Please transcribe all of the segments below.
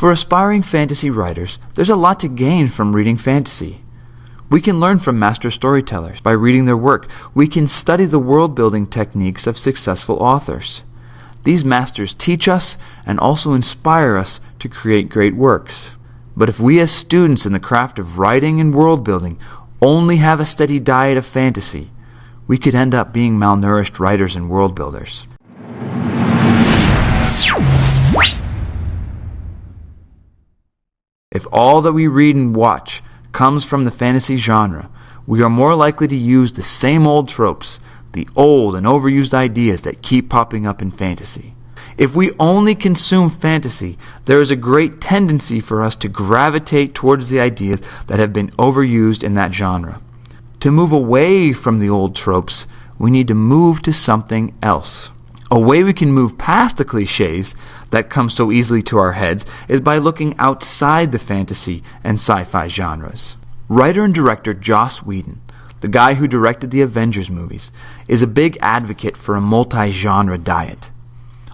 For aspiring fantasy writers, there's a lot to gain from reading fantasy. We can learn from master storytellers by reading their work. We can study the world-building techniques of successful authors. These masters teach us and also inspire us to create great works. But if we as students in the craft of writing and world-building only have a steady diet of fantasy, we could end up being malnourished writers and world-builders. If all that we read and watch comes from the fantasy genre, we are more likely to use the same old tropes, the old and overused ideas that keep popping up in fantasy. If we only consume fantasy, there is a great tendency for us to gravitate towards the ideas that have been overused in that genre. To move away from the old tropes, we need to move to something else. A way we can move past the cliches that come so easily to our heads is by looking outside the fantasy and sci-fi genres. Writer and director Joss Whedon, the guy who directed the Avengers movies, is a big advocate for a multi-genre diet.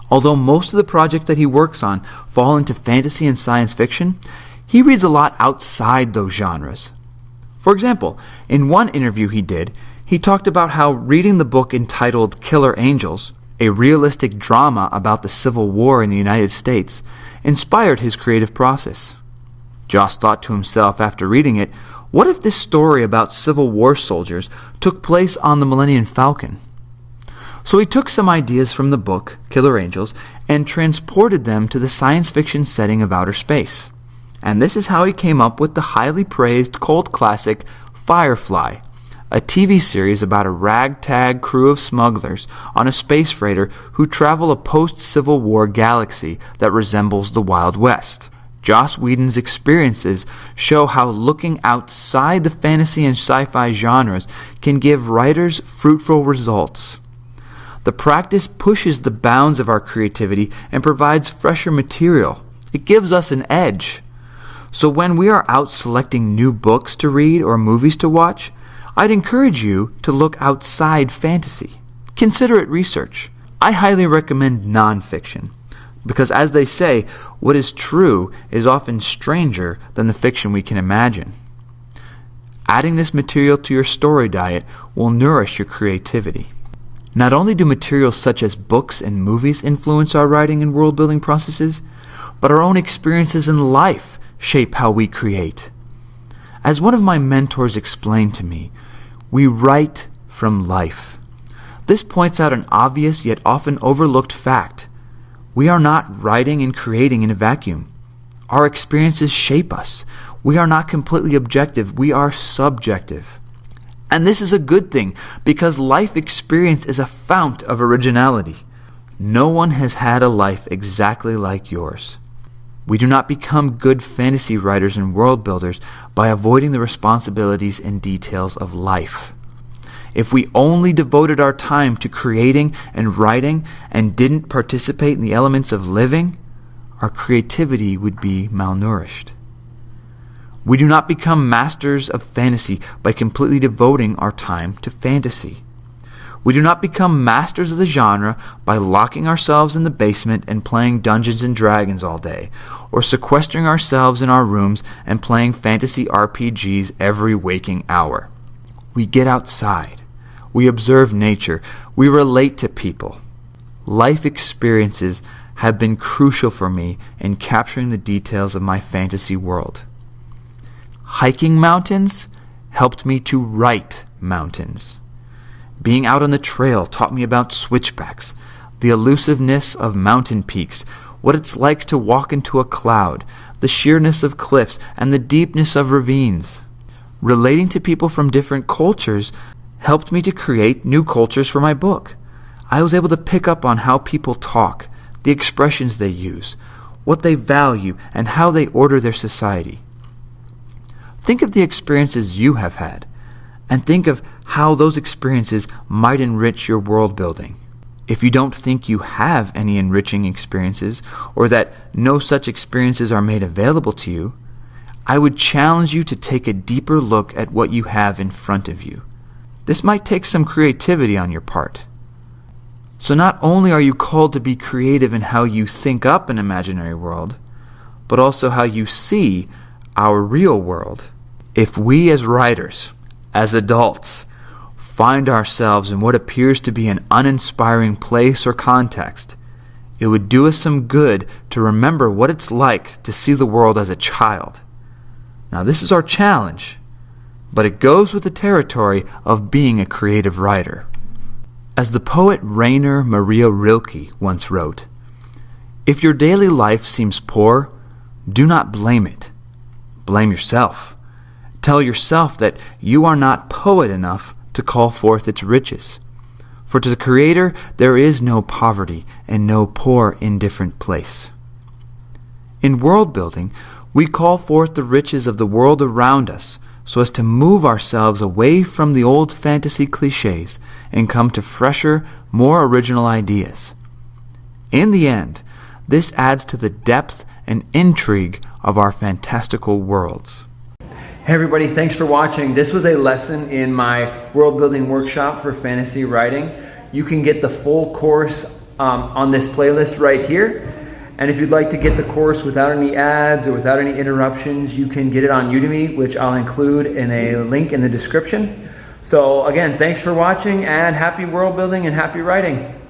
Although most of the projects that he works on fall into fantasy and science fiction, he reads a lot outside those genres. For example, in one interview he did, he talked about how reading the book entitled Killer Angels, a realistic drama about the Civil War in the United States, inspired his creative process. Joss thought to himself after reading it, what if this story about Civil War soldiers took place on the Millennium Falcon? So he took some ideas from the book, Killer Angels, and transported them to the science fiction setting of outer space. And this is how he came up with the highly praised cult classic Firefly, a TV series about a ragtag crew of smugglers on a space freighter who travel a post-Civil War galaxy that resembles the Wild West. Joss Whedon's experiences show how looking outside the fantasy and sci-fi genres can give writers fruitful results. The practice pushes the bounds of our creativity and provides fresher material. It gives us an edge. So when we are out selecting new books to read or movies to watch, I'd encourage you to look outside fantasy. Consider it research. I highly recommend nonfiction, because as they say, what is true is often stranger than the fiction we can imagine. Adding this material to your story diet will nourish your creativity. Not only do materials such as books and movies influence our writing and world-building processes, but our own experiences in life shape how we create. As one of my mentors explained to me, we write from life. This points out an obvious yet often overlooked fact. We are not writing and creating in a vacuum. Our experiences shape us. We are not completely objective. We are subjective. And this is a good thing, because life experience is a fount of originality. No one has had a life exactly like yours. We do not become good fantasy writers and world builders by avoiding the responsibilities and details of life. If we only devoted our time to creating and writing and didn't participate in the elements of living, our creativity would be malnourished. We do not become masters of fantasy by completely devoting our time to fantasy. We do not become masters of the genre by locking ourselves in the basement and playing Dungeons and Dragons all day, or sequestering ourselves in our rooms and playing fantasy RPGs every waking hour. We get outside. We observe nature. We relate to people. Life experiences have been crucial for me in capturing the details of my fantasy world. Hiking mountains helped me to write mountains. Being out on the trail taught me about switchbacks, the elusiveness of mountain peaks, what it's like to walk into a cloud, the sheerness of cliffs, and the deepness of ravines. Relating to people from different cultures helped me to create new cultures for my book. I was able to pick up on how people talk, the expressions they use, what they value, and how they order their society. Think of the experiences you have had, and think of how those experiences might enrich your world building. If you don't think you have any enriching experiences, or that no such experiences are made available to you, I would challenge you to take a deeper look at what you have in front of you. This might take some creativity on your part. So not only are you called to be creative in how you think up an imaginary world, but also how you see our real world. If we as writers, as adults, find ourselves in what appears to be an uninspiring place or context, it would do us some good to remember what it's like to see the world as a child. Now, this is our challenge, but it goes with the territory of being a creative writer. As the poet Rainer Maria Rilke once wrote, "If your daily life seems poor, do not blame it. Blame yourself. Tell yourself that you are not poet enough to call forth its riches. For to the Creator there is no poverty and no poor indifferent place." In world building, we call forth the riches of the world around us so as to move ourselves away from the old fantasy cliches and come to fresher, more original ideas. In the end, this adds to the depth and intrigue of our fantastical worlds. Hey everybody, thanks for watching. This was a lesson in my world building workshop for fantasy writing. You can get the full course on this playlist right here. And if you'd like to get the course without any ads or without any interruptions, you can get it on Udemy, which I'll include in a link in the description. So again, thanks for watching and happy world building and happy writing.